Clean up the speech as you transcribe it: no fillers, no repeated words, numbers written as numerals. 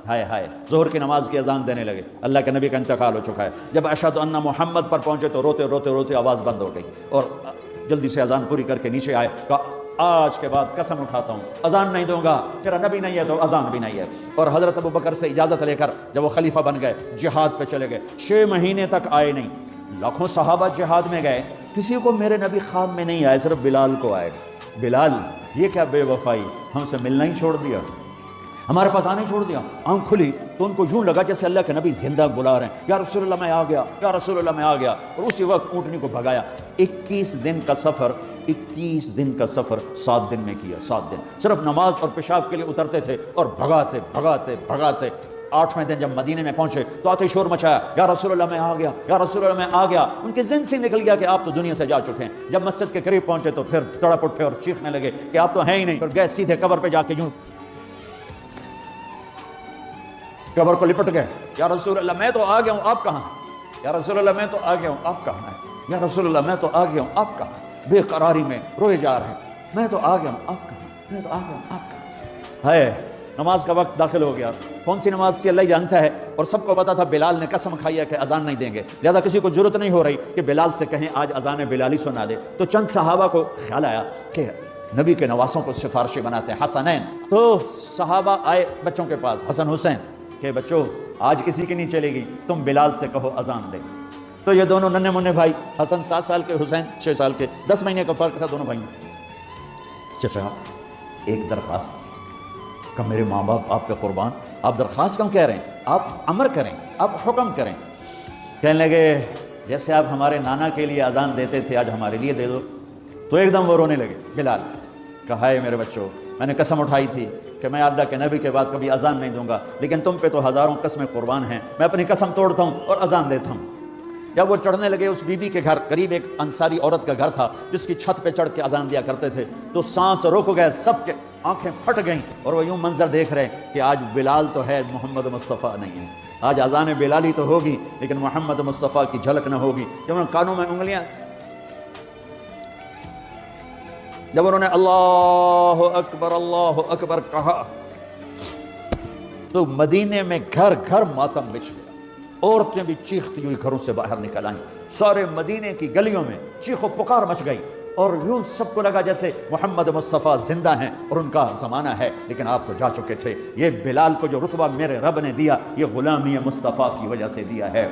ہائے ہائے، ظہر کی نماز کی اذان دینے لگے، اللہ کے نبی کا انتقال ہو چکا ہے۔ جب اشہد ان محمد پر پہنچے تو روتے روتے روتے آواز بند ہو گئی، اور جلدی سے اذان پوری کر کے نیچے آئے، کہا آج کے بعد قسم اٹھاتا ہوں اذان نہیں دوں گا، تیرا نبی نہیں ہے تو اذان بھی نہیں ہے۔ اور حضرت ابوبکر سے اجازت لے کر جب وہ خلیفہ بن گئے، جہاد پہ چلے گئے، 6 مہینے تک آئے نہیں۔ لاکھوں صحابہ جہاد میں گئے، کسی کو میرے نبی خواب میں نہیں آئے، صرف بلال کو آئے۔ بلال، یہ کیا بے وفائی، ہم سے ملنا ہی چھوڑ دیا، ہمارے پاس آنے چھوڑ دیا۔ آنکھ کھلی تو ان کو یوں لگا جیسے اللہ کے نبی زندہ بلا رہے ہیں، یا رسول اللہ میں آ گیا، یا رسول اللہ میں آ گیا، اور اسی وقت اونٹنی کو بھگایا۔ 21 دن کا سفر 7 دن میں کیا، 7 دن صرف نماز اور پیشاب کے لیے اترتے تھے اور بھگاتے بھگاتے بھگاتے 8ویں دن جب مدینے میں پہنچے تو آتے شور مچایا، یا رسول اللہ میں آ گیا، یا رسول اللہ میں آ گیا۔ ان کے ذہن سے نکل گیا کہ آپ تو دنیا سے جا چکے ہیں۔ جب مسجد کے قریب پہنچے تو پھر تڑپ اٹھے اور چیخنے لگے کہ آپ تو ہیں ہی نہیں، پھر گئے سیدھے قبر پہ جا کے یوں قبر کو لپٹ گئے، یا رسول اللہ میں تو آ گیا ہوں، آپ کہاں ہیں؟ یا رسول اللہ میں تو آ گیا ہوں، آپ کہاں ہیں؟ یا رسول اللہ میں تو آ گیا ہوں، آپ کہاں ہیں؟ بے قراری میں روئے جا رہے ہیں، میں تو آ گیا ہوں، آپ کہاں ہیں؟ میں تو آ گیا ہوں، آپ کہاں ہیں؟ نماز کا وقت داخل ہو گیا، کون سی نماز سے اللہ جانتا ہے، اور سب کو پتا تھا بلال نے قسم کھائی ہے کہ اذان نہیں دیں گے، لہذا کسی کو ضرورت نہیں ہو رہی کہ بلال سے کہیں آج اذان بلالی سنا دے۔ تو چند صحابہ کو خیال آیا کہ نبی کے نواسوں کو سفارشی بناتے ہیں، حسنین۔ تو صحابہ آئے بچوں کے پاس، حسن حسین، کہ بچوں آج کسی کی نہیں چلے گی، تم بلال سے کہو اذان دے۔ تو یہ دونوں ننھے منھے بھائی، حسن 7 سال کے، حسین 6 سال کے، 10 مہینے کا فرق تھا دونوں بھائیوں۔ چچا ایک درخواست کہ میرے ماں باپ آپ پہ قربان، آپ درخواست کیوں کہہ رہے ہیں؟ آپ امر کریں، آپ حکم کریں۔ کہنے لگے جیسے آپ ہمارے نانا کے لیے اذان دیتے تھے آج ہمارے لیے دے دو۔ تو ایک دم وہ رونے لگے بلال، کہا ہے میرے بچوں، میں نے قسم اٹھائی تھی کہ میں اللہ کے نبی کے بعد کبھی اذان نہیں دوں گا، لیکن تم پہ تو ہزاروں قسمیں قربان ہیں، میں اپنی قسم توڑتا ہوں اور اذان دیتا ہوں۔ جب وہ چڑھنے لگے اس بی بی کے گھر، قریب ایک انصاری عورت کا گھر تھا جس کی چھت پہ چڑھ کے اذان دیا کرتے تھے، تو سانس رک گئے، سب کے آنکھیں پھٹ گئیں، اور وہ یوں منظر دیکھ رہے کہ آج بلال تو ہے، محمد مصطفیٰ نہیں ہے۔ آج اذان بلالی تو ہوگی لیکن محمد مصطفیٰ کی جھلک نہ ہوگی۔ جب انہوں نے کانوں میں انگلیاں، جب انہوں نے اللہ اکبر کہا تو مدینے میں گھر گھر ماتم بچھ گیا، عورتیں بھی چیختی ہوئی گھروں سے باہر نکل آئیں، سارے مدینے کی گلیوں میں چیخ و پکار مچ گئی، اور یوں سب کو لگا جیسے محمد مصطفیٰ زندہ ہیں اور ان کا زمانہ ہے، لیکن آپ تو جا چکے تھے۔ یہ بلال کو جو رتبہ میرے رب نے دیا، یہ غلامی مصطفیٰ کی وجہ سے دیا ہے۔